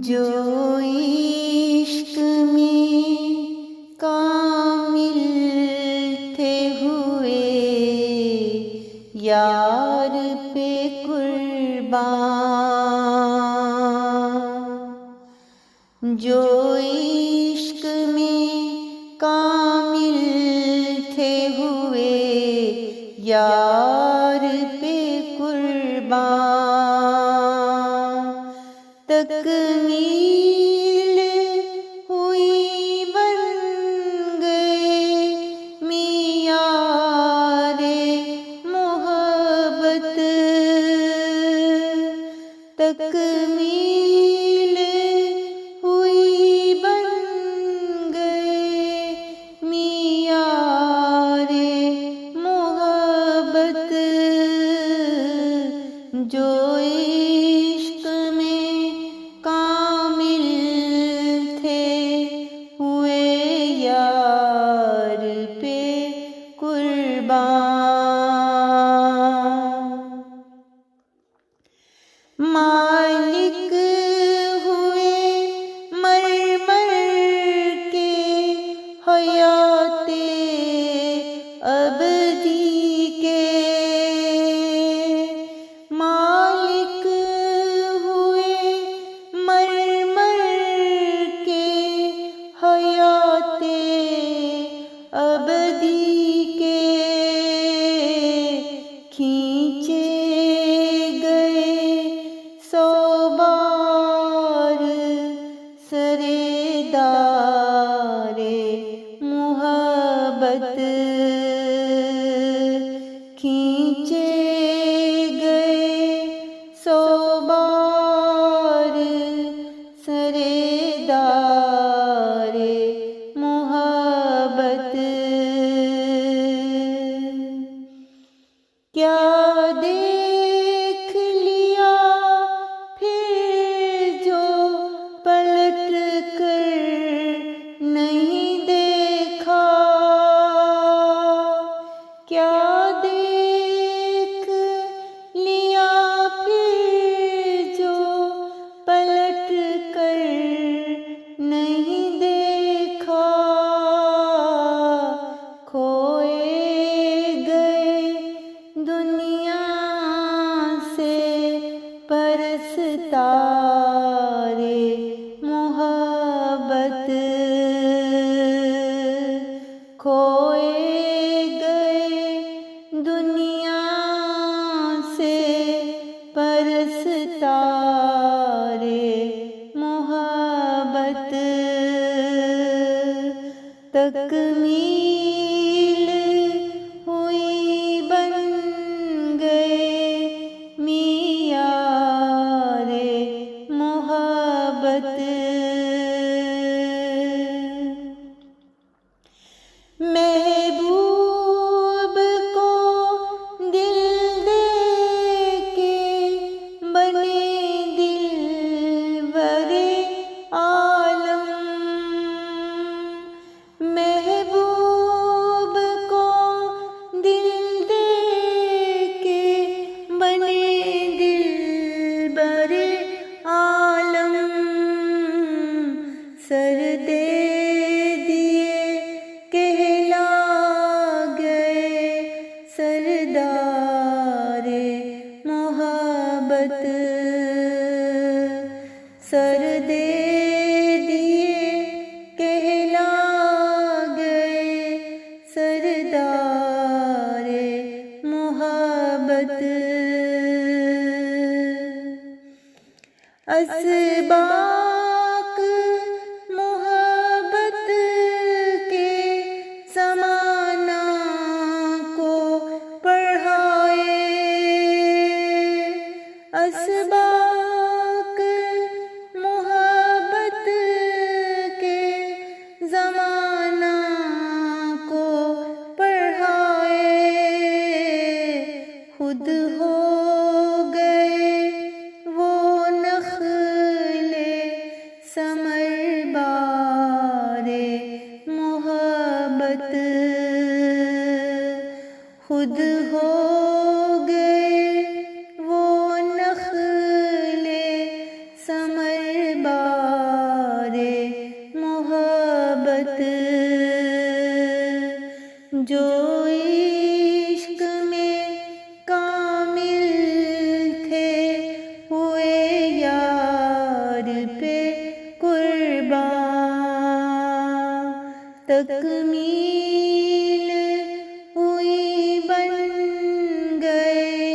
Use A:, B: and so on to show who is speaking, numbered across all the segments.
A: جو عشق میں کامل تھے ہوئے یار پہ قربان، جو عشق میں کامل تھے ہوئے یار پہ قربان، تکمیل ہوئی بن گئے معیار محبت، تکمیل ہوئی بن گئے معیار محبت، جو عشق میں کامل تھے ہوئے یار پہ قربان، مالک ہوئے مر کے حیات ابدی کے، مالک ہوئے مر کے حیات ابدی کے، کھینچے گئے سو بار سردار محبت، کھینچے گئے سو بار سردار محبت، کیا دیکھ لیا پھر جو پلٹ کر نہیں دیکھا، کیا دیکھ لیا پھر جو پلٹ کر نہیں دیکھا، کھوئے گئے دنیا سے پرستار محبت، کھوئے گئے دنیا سے پرستار محبت، تکمیل ہوئی بن گئے معیار محبت، محبوب کو دل دے کے بنے دلبر عالم، محبوب کو دل دے کے بنے دلبر عالم، سر دے دیے کہلا گئے سردار محبت، سر دے دیے کہلا گئے سردار محبت، اسباق محبت کے زمانہ کو پڑھائے، اسباق محبت کے زمانہ کو پڑھائے، خود ہو گئے وہ نخل ثمر بار محبت، خود ہو گئے وہ نخل ثمر بار تکمیل ہوئی بن گئے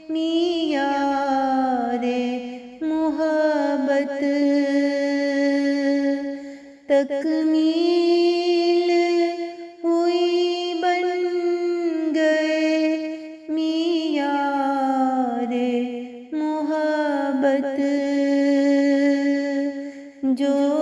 A: معیار محبت، تکمیل ہوئی بن گئے معیار محبت، جو